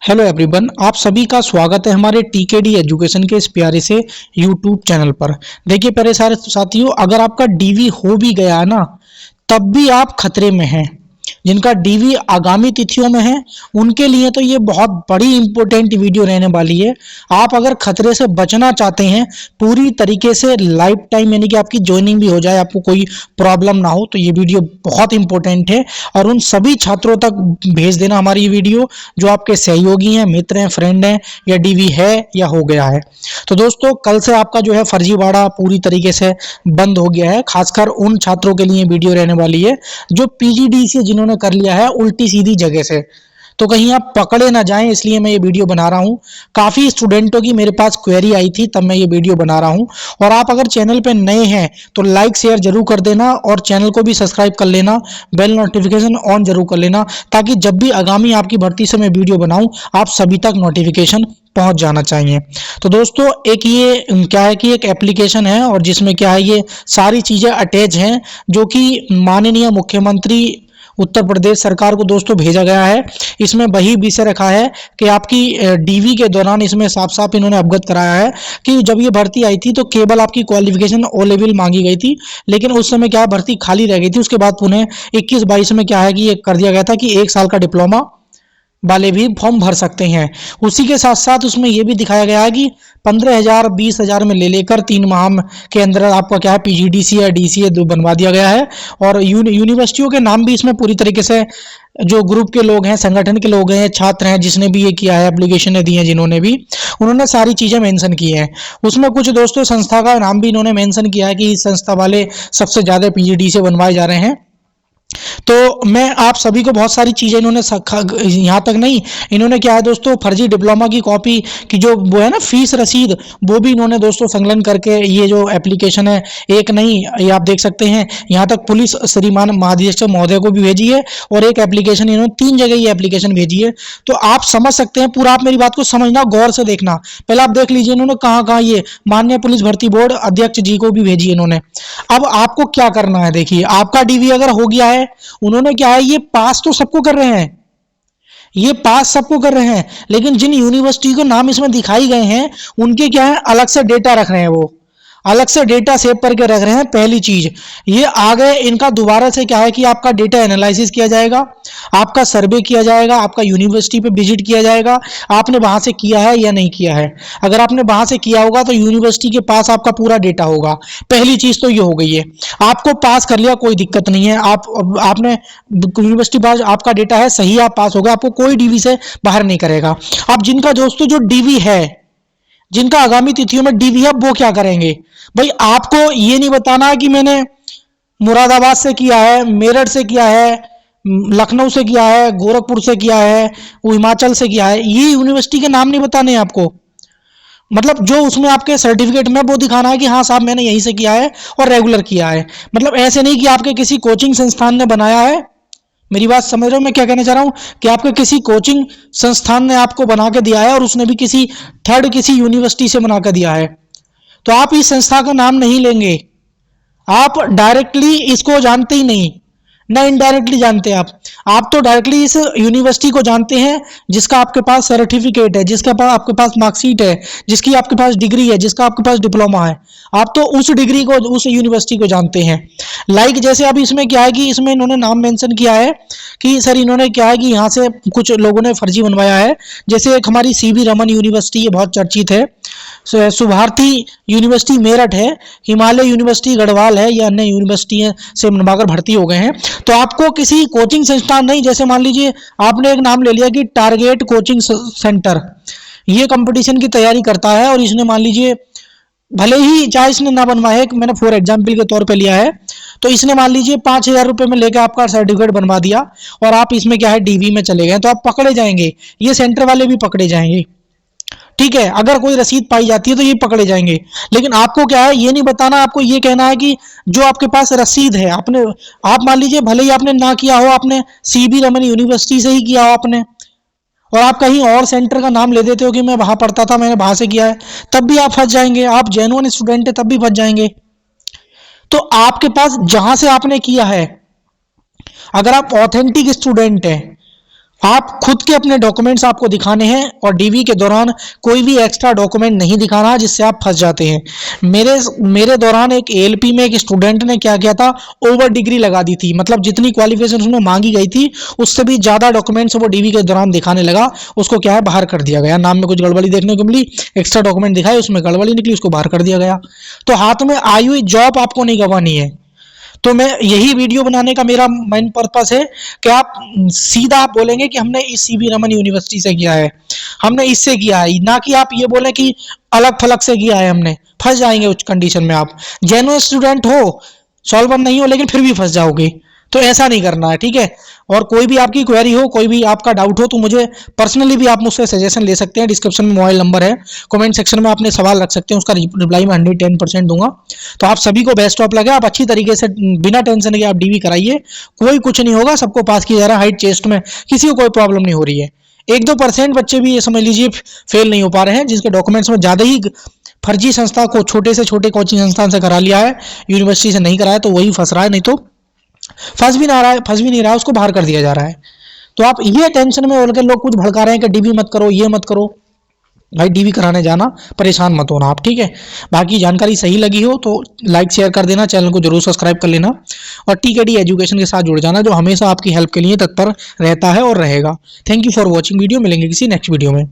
Hello everyone, आप सभी का स्वागत है हमारे टीकेडी एजुकेशन के इस प्यारे से यूट्यूब चैनल पर। देखिए प्यारे सारे साथियों, अगर आपका डीवी हो भी गया है ना, तब भी आप खतरे में हैं। जिनका डीवी आगामी तिथियों में है उनके लिए तो ये बहुत बड़ी इंपॉर्टेंट वीडियो रहने वाली है। आप अगर खतरे से बचना चाहते हैं पूरी तरीके से लाइफ टाइम, यानी कि आपकी ज्वाइनिंग भी हो जाए, आपको कोई प्रॉब्लम ना हो, तो ये वीडियो बहुत इंपॉर्टेंट है। और उन सभी छात्रों तक भेज देना हमारी ये वीडियो जो आपके सहयोगी हैं, मित्र हैं, फ्रेंड हैं, या डीवी है या हो गया है। तो दोस्तों, कल से आपका जो है फर्जीवाड़ा पूरी तरीके से बंद हो गया है। खासकर उन छात्रों के लिए वीडियो रहने वाली है जो पीजीडीसी जिन्होंने कर लिया है उल्टी सीधी जगह से, तो कहीं आप पकड़े ना जाएं, इसलिए मैं ये वीडियो बना रहा हूं। काफी स्टूडेंटों की मेरे पास क्वेरी आई थी, तब मैं ये वीडियो बना रहा हूं। और आप अगर चैनल पे नए हैं तो लाइक शेयर जरूर कर देना और चैनल को भी सब्सक्राइब कर लेना, बेल नोटिफिकेशन ऑन जरूर कर लेना, ताकि जब भी आगामी आपकी भर्ती से मैं वीडियो बनाऊं आप सभी तक नोटिफिकेशन पहुंच जाना चाहिए। तो दोस्तों, एक ये क्या है कि एक एप्लीकेशन है और जिसमें क्या है, ये सारी चीजें अटैच हैं जो कि माननीय मुख्यमंत्री उत्तर प्रदेश सरकार को दोस्तों भेजा गया है। इसमें वही विषय रखा है कि आपकी डीवी के दौरान इसमें साफ साफ इन्होंने अवगत कराया है कि जब ये भर्ती आई थी तो केवल आपकी क्वालिफिकेशन ओ लेवल मांगी गई थी, लेकिन उस समय क्या भर्ती खाली रह गई थी। उसके बाद पुनः 21-22 में क्या है कि ये कर दिया गया था कि 1 साल का डिप्लोमा वाले भी फॉर्म भर सकते हैं। उसी के साथ साथ उसमें यह भी दिखाया गया है कि 15,000 20,000 में ले लेकर 3 माह के अंदर आपका क्या है पीजीडीसी या डीसीए बनवा दिया गया है। और यूनिवर्सिटियों के नाम भी इसमें पूरी तरीके से, जो ग्रुप के लोग हैं, संगठन के लोग हैं, छात्र हैं, जिसने भी ये किया है, एप्लीकेशन दी है जिन्होंने भी, उन्होंने सारी चीजें मेंशन की हैं। उसमें कुछ दोस्तों संस्था का नाम भी इन्होंने मेंशन किया है कि इस संस्था वाले सबसे ज्यादा पीजीडी से बनवाए जा रहे हैं। तो मैं आप सभी को बहुत सारी चीजें इन्होंने यहाँ तक नहीं, इन्होंने क्या है दोस्तों, फर्जी डिप्लोमा की कॉपी की जो वो है ना फीस रसीद, वो भी इन्होंने दोस्तों संकलन करके ये जो एप्लीकेशन है, एक नहीं, ये आप देख सकते हैं, यहाँ तक पुलिस श्रीमान महानिदेशक महोदय को भी भेजी है और एक एप्लीकेशन इन्होंने 3 जगह ये एप्लीकेशन भेजी है। तो आप समझ सकते हैं पूरा, आप मेरी बात को समझना, गौर से देखना। पहले आप देख लीजिए इन्होंने कहाँ कहाँ ये माननीय पुलिस भर्ती बोर्ड अध्यक्ष जी को भी भेजी इन्होंने। अब आपको क्या करना है, देखिए आपका डीवी अगर हो गया है, उन्होंने क्या है, ये पास तो सबको कर रहे हैं, ये पास सबको कर रहे हैं, लेकिन जिन यूनिवर्सिटी को नाम इसमें दिखाई गए हैं उनके क्या है अलग से डेटा रख रहे हैं, वो अलग से डेटा सेव करके रख रहे हैं। पहली चीज ये आ गए, इनका दोबारा से क्या है कि आपका डेटा एनालिसिस किया जाएगा, आपका सर्वे किया जाएगा, आपका यूनिवर्सिटी पे विजिट किया जाएगा, आपने वहां से किया है या नहीं किया है। अगर आपने वहां से किया होगा तो यूनिवर्सिटी के पास आपका पूरा डेटा होगा। पहली चीज तो ये हो गई है, आपको पास कर लिया, कोई दिक्कत नहीं है, आपने यूनिवर्सिटी पास, आपका डेटा है सही, आप पास हो गए, आपको कोई डीवी से बाहर नहीं करेगा। अब जिनका दोस्तों जो डीवी है, जिनका आगामी तिथियों में डीवी है, वो क्या करेंगे भाई, आपको ये नहीं बताना है कि मैंने मुरादाबाद से किया है, मेरठ से किया है, लखनऊ से किया है, गोरखपुर से किया है, हिमाचल से किया है, ये यूनिवर्सिटी के नाम नहीं बताने आपको। मतलब जो उसमें आपके सर्टिफिकेट में वो दिखाना है कि हाँ साहब मैंने यहीं से किया है और रेगुलर किया है। मतलब ऐसे नहीं कि आपके किसी कोचिंग संस्थान ने बनाया है। मेरी बात समझ रहे हो मैं क्या कहना चाह रहा हूं, कि आपके किसी कोचिंग संस्थान ने आपको बना के दिया है और उसने भी किसी थर्ड किसी यूनिवर्सिटी से बना कर दिया है, तो आप इस संस्था का नाम नहीं लेंगे। आप डायरेक्टली इसको जानते ही नहीं, ना इनडायरेक्टली जानते आप तो डायरेक्टली इस यूनिवर्सिटी को जानते हैं जिसका आपके पास सर्टिफिकेट है, जिसका पास आपके पास मार्कशीट है, जिसकी आपके पास डिग्री है, जिसका आपके पास डिप्लोमा है। आप तो उस डिग्री को, उस यूनिवर्सिटी को जानते हैं। लाइक जैसे अब इसमें क्या है कि इसमें इन्होंने नाम मेंशन किया है कि सर इन्होंने क्या है कि यहाँ से कुछ लोगों ने फर्जी बनवाया है। जैसे एक हमारी सीवी रमन यूनिवर्सिटी, ये बहुत चर्चित है, सुभारती यूनिवर्सिटी मेरठ है, हिमालय यूनिवर्सिटी गढ़वाल है, या अन्य यूनिवर्सिटी से बनवाकर भर्ती हो गए हैं। तो आपको किसी कोचिंग संस्थान नहीं, जैसे मान लीजिए आपने एक नाम ले लिया कि टारगेट कोचिंग सेंटर, ये कंपटीशन की तैयारी करता है और इसने मान लीजिए, भले ही चाहे इसने ना बनवाया है, मैंने फॉर एग्जाम्पल के तौर पे लिया है, तो इसने मान लीजिए 5,000 रुपए में लेकर आपका सर्टिफिकेट बनवा दिया और आप इसमें क्या है डीवी में चले गए, तो आप पकड़े जाएंगे, ये सेंटर वाले भी पकड़े जाएंगे। ठीक है, अगर कोई रसीद पाई जाती है तो ये पकड़े जाएंगे। लेकिन आपको क्या है ये नहीं बताना, आपको ये कहना है कि जो आपके पास रसीद है, आपने, आप मान लीजिए भले ही आपने ना किया हो, आपने सीबी रमन यूनिवर्सिटी से ही किया हो आपने, और आप कहीं और सेंटर का नाम ले देते हो कि मैं वहां पढ़ता था, मैंने वहां से किया है, तब भी आप फंस जाएंगे। आप जेन्युइन स्टूडेंट है तब भी फंस जाएंगे। तो आपके पास जहां से आपने किया है, अगर आप ऑथेंटिक स्टूडेंट है, आप खुद के अपने डॉक्यूमेंट्स आपको दिखाने हैं और डीवी के दौरान कोई भी एक्स्ट्रा डॉक्यूमेंट नहीं दिखाना जिससे आप फंस जाते हैं। मेरे दौरान एक एएलपी में एक स्टूडेंट ने क्या किया था, ओवर डिग्री लगा दी थी, मतलब जितनी क्वालिफिकेशन उसमें मांगी गई थी उससे भी ज्यादा डॉक्यूमेंट्स वो डीवी के दौरान दिखाने लगा। उसको क्या है, बाहर कर दिया गया, नाम में कुछ गड़बड़ी देखने को मिली, एक्स्ट्रा डॉक्यूमेंट दिखाए उसमें गड़बड़ी निकली, उसको बाहर कर दिया गया। तो हाथ में आई हुई जॉब आपको नहीं गंवानी है। तो मैं यही वीडियो बनाने का मेरा मेन पर्पस है कि आप सीधा आप बोलेंगे कि हमने इस सीवी रमन यूनिवर्सिटी से किया है, हमने इससे किया है, ना कि आप ये बोले कि अलग थलग से किया है हमने। फंस जाएंगे उस कंडीशन में। आप जेन्युइन स्टूडेंट हो, सॉल्वर नहीं हो, लेकिन फिर भी फंस जाओगे। तो ऐसा नहीं करना है, ठीक है। और कोई भी आपकी क्वेरी हो, कोई भी आपका डाउट हो, तो मुझे पर्सनली भी आप मुझसे सजेशन ले सकते हैं। डिस्क्रिप्शन में मोबाइल नंबर है, कमेंट सेक्शन में अपने सवाल रख सकते हैं, उसका रिप्लाई मैं 110% दूंगा। तो आप सभी को बेस्ट ऑफ लगे, आप अच्छी तरीके से बिना टेंशन के आप डीवी कराइए, कोई कुछ नहीं होगा, सबको पास किया जा रहा है। हाइट चेस्ट में किसी को कोई प्रॉब्लम नहीं हो रही है। 1-2% बच्चे भी ये समझ लीजिए फेल नहीं हो पा रहे हैं, जिसके डॉक्यूमेंट्स में ज्यादा ही फर्जी संस्था को, छोटे से छोटे कोचिंग संस्थान से करा लिया है, यूनिवर्सिटी से नहीं कराया, तो वही फंस रहा है। नहीं तो फंस भी ना रहा है, फंस भी नहीं रहा है, उसको बाहर कर दिया जा रहा है। तो आप ये टेंशन में होकर लोग कुछ भड़का रहे हैं कि डीवी मत करो, ये मत करो। भाई डीवी कराने जाना, परेशान मत होना आप, ठीक है। बाकी जानकारी सही लगी हो तो लाइक शेयर कर देना, चैनल को जरूर सब्सक्राइब कर लेना और टीकेडी एजुकेशन के साथ जुड़ जाना, जो हमेशा आपकी हेल्प के लिए तत्पर रहता है और रहेगा। Thank you for watching video. मिलेंगे किसी नेक्स्ट वीडियो में।